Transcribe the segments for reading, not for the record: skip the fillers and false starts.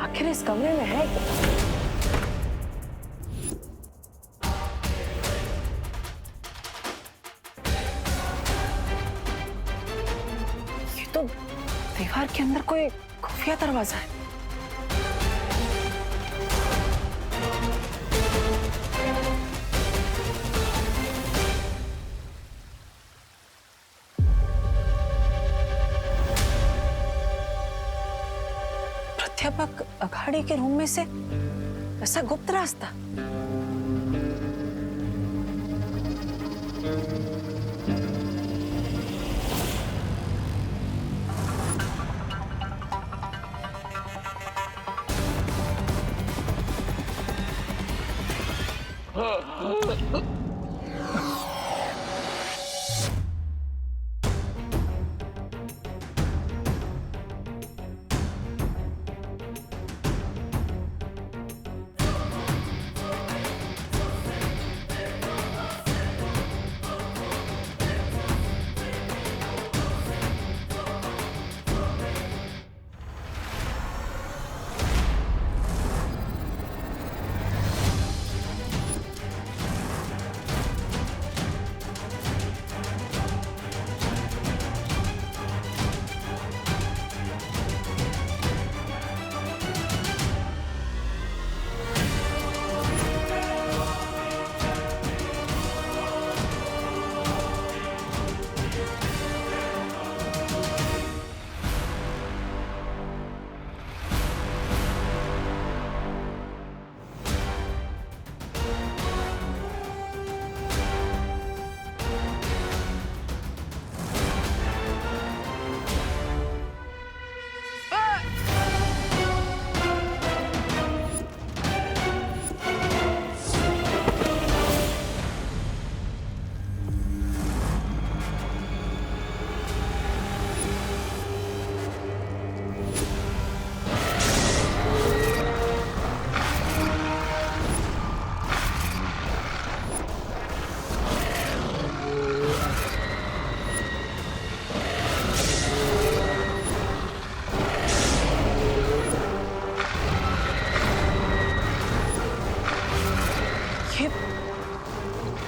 आखिर इस कमरे में है क्या? ये तो दीवार के अंदर कोई खुफिया दरवाजा है। प्राध्यापक अघाड़ी के रूम में से ऐसा गुप्त रास्ता?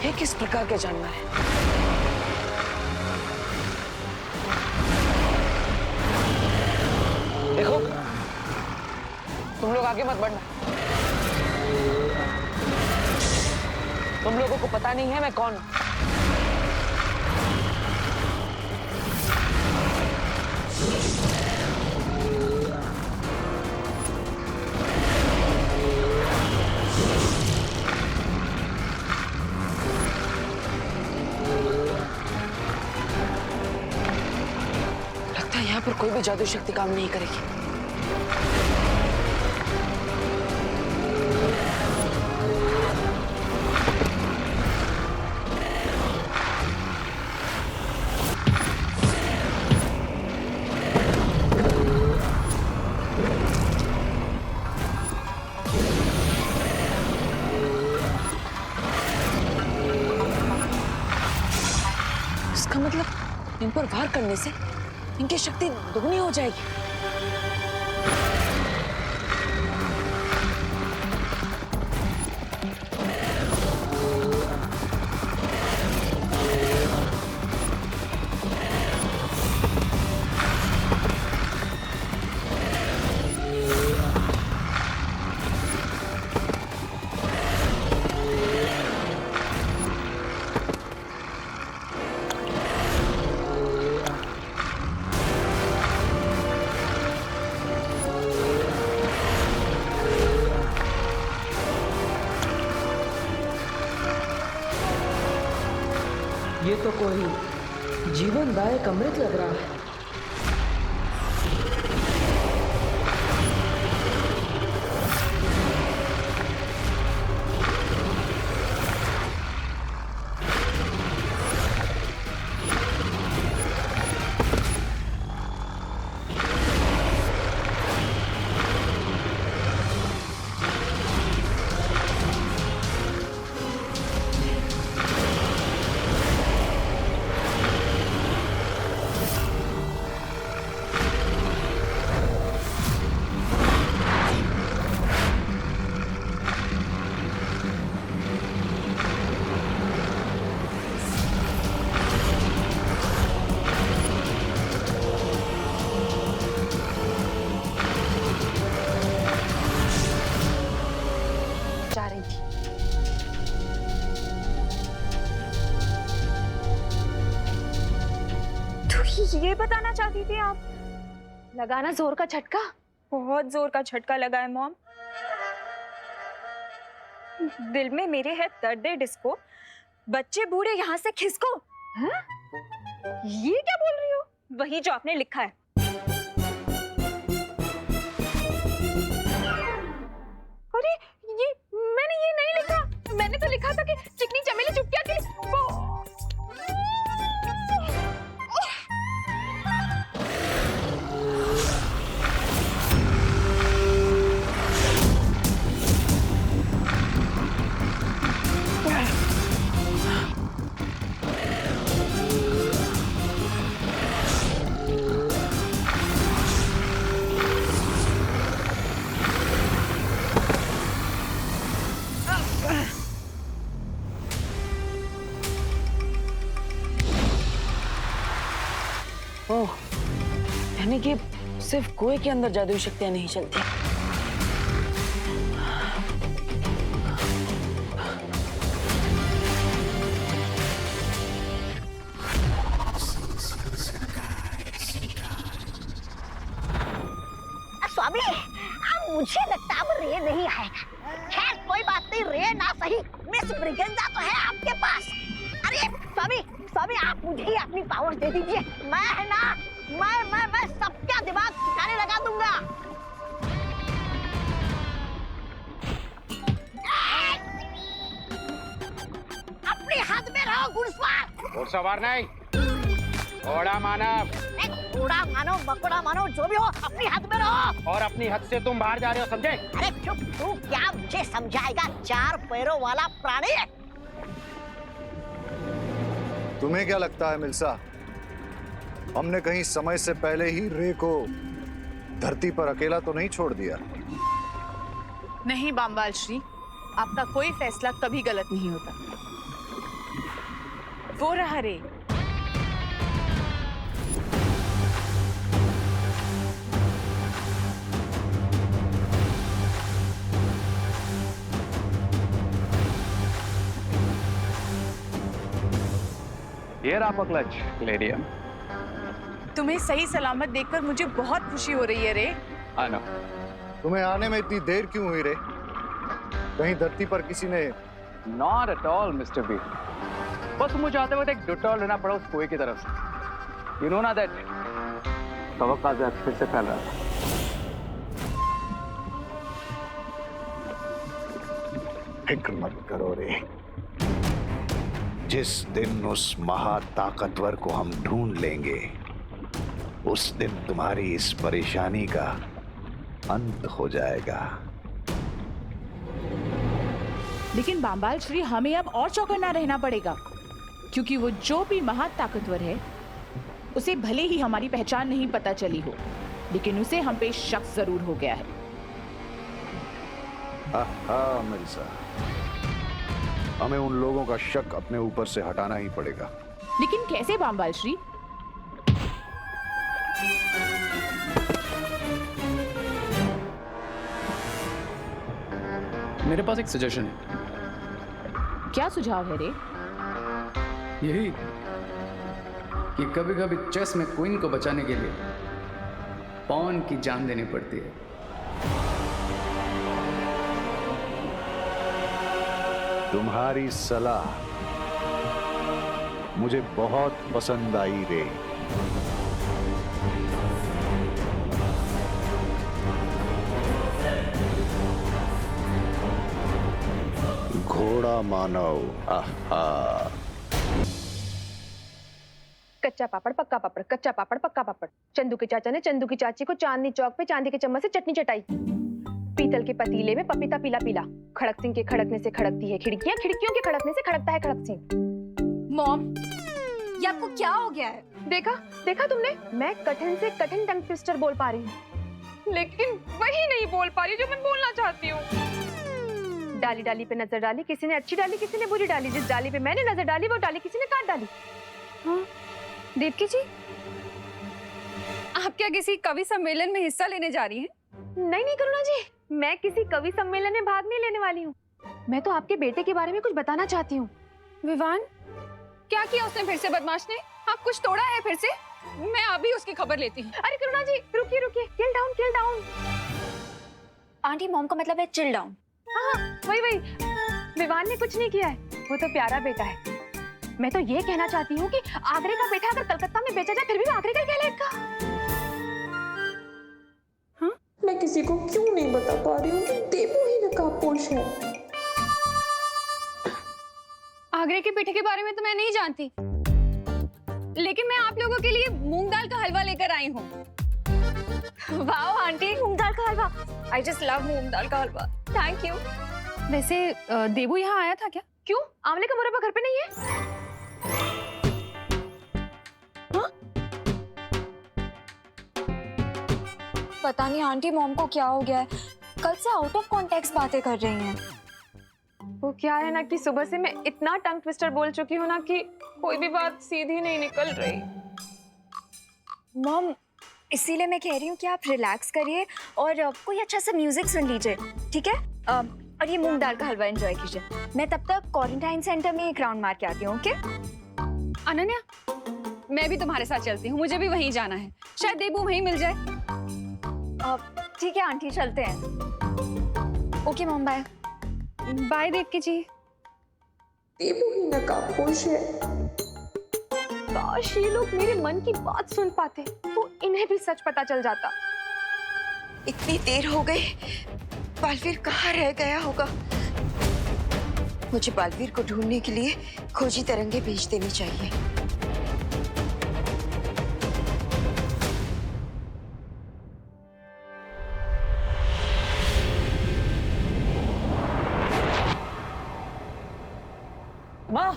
ये किस प्रकार के जानवर है? देखो, तुम लोग आगे मत बढ़ना। तुम लोगों को पता नहीं है मैं कौन हूं। यहाँ पर कोई भी जादू शक्ति काम नहीं करेगी। इसका मतलब इन पर वार करने से इनकी शक्ति दोगुनी हो जाएगी। ये तो कोई जीवनदायक अमृत लग रहा है। ये बताना चाहती थी आप? लगाना जोर का झटका। बहुत जोर का झटका लगा है मॉम। दिल में मेरे है दर्द डिस्को, बच्चे बूढ़े यहाँ से खिसको। हाँ? ये क्या बोल रही हो? वही जो आपने लिखा है। अरे ये मैंने ये नहीं लिखा। मैंने तो लिखा था कि चिकनी चमेली चुपकिया के ओह, यानी कि सिर्फ कुएं के अंदर जादुई शक्तियां नहीं चलती। स्वामी, अब मुझे लगता अब रे नहीं आएगा। खैर कोई बात नहीं, रे ना सही, मिस ब्रिगेंजा तो है आपके पास। अरे स्वामी, स्वामी आप मुझे ही अपनी पावर दे दीजिए। मैं है ना, मैं सबका दिमाग ठिकाने लगा दूंगा। अपनी हद में रहो घुड़सवार। घुड़सवार नहीं, घोड़ा मानव। घोड़ा मानो मकोड़ा मानो जो भी हो, अपनी हद में रहो। और अपनी हद से तुम बाहर जा रहे हो, समझे? अरे चुप, तू क्या मुझे समझाएगा, चार पैरों वाला प्राणी। तुम्हें क्या लगता है मिल्सा, हमने कहीं समय से पहले ही रे को धरती पर अकेला तो नहीं छोड़ दिया? नहीं बामवाल श्री, आपका कोई फैसला कभी गलत नहीं होता। वो रहा रे। Here आप क्लच लेडियम। तुम्हें सही सलामत देखकर मुझे बहुत खुशी हो रही है रे। आना। तुम्हें आने में इतनी देर क्यों हुई रे? कहीं धरती पर किसी ने? Not at all, Mr. B. बस मुझे आते वक्त एक डिटॉल लेना पड़ा उस कुएं की तरफ से। You know ना that तवक्का ज़्यादा फिर से फैल रहा था। फिक्र मत करो रे, जिस दिन उस महाताकतवर को हम ढूंढ लेंगे, उस दिन तुम्हारी इस परेशानी का अंत हो जाएगा। लेकिन बामवाल श्री, हमें अब और चौकन्ना रहना पड़ेगा, क्योंकि वो जो भी महाताकतवर है, उसे भले ही हमारी पहचान नहीं पता चली हो, लेकिन उसे हम पे शक जरूर हो गया है। हाँ मिर्जा, हमें उन लोगों का शक अपने ऊपर से हटाना ही पड़ेगा। लेकिन कैसे बामवाल श्री? मेरे पास एक सजेशन है। क्या सुझाव है रे? यही कि कभी कभी चेस में क्वीन को बचाने के लिए पॉन की जान देनी पड़ती है। तुम्हारी सलाह मुझे बहुत पसंद आई रे। घोड़ा मानव। आहा। कच्चा पापड़ पक्का पापड़, कच्चा पापड़ पक्का पापड़। चंदू के चाचा ने चंदू की चाची को चांदनी चौक पे चांदी के चम्मच से चटनी चटाई। पीतल के पतीले में पपीता पीला पीला। खड़क सिंह के खड़कने से खड़कती है खिड़कियां, खिड़कियों के खड़कने से खड़कता है खड़क सिंह। मॉम, ये आपको क्या हो गया है? देखा देखा तुमने, मैं कठिन से कठिन टंग ट्विस्टर बोल पा रही हूँ, लेकिन वही नहीं बोल पा रही जो मैं बोलना चाहती हूँ। डाली डाली पे नजर डाली, किसी ने अच्छी डाली किसी ने बुरी डाली। जिस डाली पे मैंने नजर डाली वो डाली किसी ने काट डाली। हाँ, देवकी जी, आप क्या किसी कवि सम्मेलन में हिस्सा लेने जा रही हैं? नहीं करुणा जी, मैं किसी कवि सम्मेलन में भाग नहीं लेने वाली हूँ। मैं तो आपके बेटे के बारे में कुछ बताना चाहती हूँ। विवान, क्या किया उसने फिर से बदमाश ने? हाँ, कुछ तोड़ा है फिर से। मैं अभी उसकी खबर लेती हूँ। अरे करुणा जी रुकिए रुकिए, किल डाउन किल डाउन। आंटी मॉम का मतलब है चिल डाउन। हाँ वही वही, विवान ने कुछ नहीं किया है, वो तो प्यारा बेटा है। मैं तो ये कहना चाहती हूँ कि आगरे का बेटा अगर कलकत्ता में बेचा जाए फिर भी वो आगरे का ही कहलाएगा। मैं किसी को क्यों नहीं बता पा रही हूँ कि देवू ही नकाबपोश है। आगरे के पेठे के बारे में तो मैं नहीं जानती, लेकिन मैं आप लोगों के लिए मूंग दाल का हलवा लेकर आई हूँ। वाओ आंटी, मूंग दाल का हलवा। आई जस्ट लव मूंग दाल का हलवा। Thank you. वैसे देवू यहाँ आया था क्या? क्यों, आंवले का मुरब्बा घर पे नहीं है? पता नहीं आंटी मॉम को क्या हो गया है, कल से आउट ऑफ कॉन्टेक्स्ट बातें कर रही हैं। वो क्या है ना कि सुबह से मैं इतना टंग ट्विस्टर बोल चुकी हूँ ना कि कोई भी बात सीधी नहीं निकल रही। मॉम इसीलिए मैं कह रही हूँ कि आप रिलैक्स करिए और कोई अच्छा सा म्यूजिक सुन लीजिए, ठीक है? और ये मूंग दाल का हलवा एंजॉय कीजिए। मैं तब तक क्वारंटाइन सेंटर में एक राउंड मार के आती हूँ, ओके? अनन्या, मैं भी तुम्हारे साथ चलती हूँ, मुझे भी वहीं जाना है, शायद देबू वहीं मिल जाए। ठीक है आंटी, चलते हैं। Okay mom, bye. Bye Devki ji. Devu ही नकाबपोश है। काश ये लोग मेरे मन की बात सुन पाते तो इन्हें भी सच पता चल जाता। इतनी देर हो गई, बालवीर कहाँ रह गया होगा? मुझे बालवीर को ढूंढने के लिए खोजी तरंगे भेज देनी चाहिए। माँ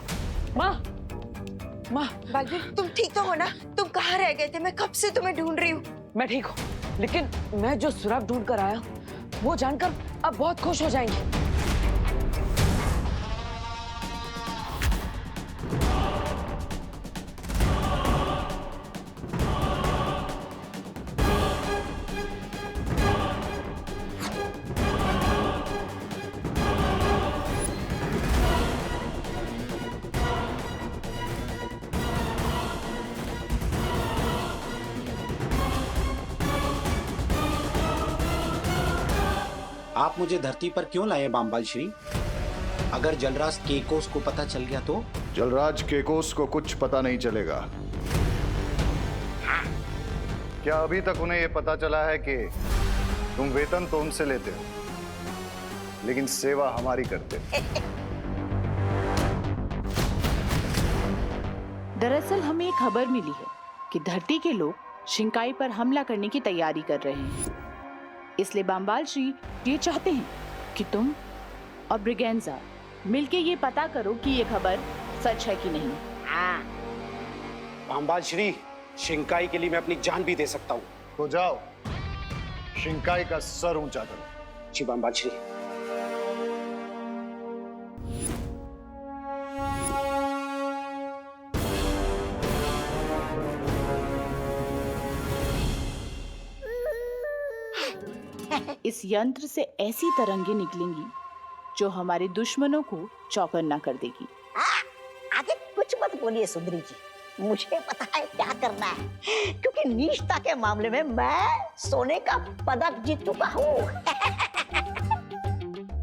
माँ माँ, बालवीर तुम ठीक तो हो ना? तुम कहाँ रह गए थे? मैं कब से तुम्हें ढूंढ रही हूँ। मैं ठीक हूँ, लेकिन मैं जो सुराग ढूंढ कर आया वो जानकर आप बहुत खुश हो जाएंगे। आप मुझे धरती पर क्यों लाए बामबाल श्री? अगर जलराज केकोस को पता चल गया तो? जलराज केकोस को कुछ पता नहीं चलेगा। क्या अभी तक उन्हें यह पता चला है कि तुम वेतन तो उनसे लेते हो, लेकिन सेवा हमारी करते हो? दरअसल हमें एक खबर मिली है कि धरती के लोग शिंकाई पर हमला करने की तैयारी कर रहे हैं। इसलिए बामबाल श्री ये चाहते हैं कि तुम और ब्रिगेंजा मिलके ये पता करो कि ये खबर सच है कि नहीं। बामबाल श्री, शिंकाई के लिए मैं अपनी जान भी दे सकता हूँ। तो जाओ, शिंकाई का सर ऊंचा करो। जी बामबाल श्री। इस यंत्र से ऐसी तरंगे निकलेंगी जो हमारे दुश्मनों को चौकन्ना कर देगी। आगे कुछ मत बोलिए सुंदरी जी, मुझे पता है क्या करना है, क्योंकि निष्ठा के मामले में मैं सोने का पदक जीत चुका हूँ।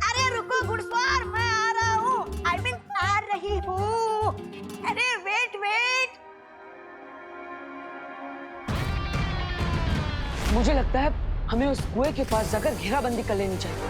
अरे रुको घुड़सवार, मैं आ रहा हूँ। I mean, आ रही हूँ। अरे वेट वेट। मुझे लगता है हमें उस कुएं के पास जाकर घेराबंदी कर लेनी चाहिए।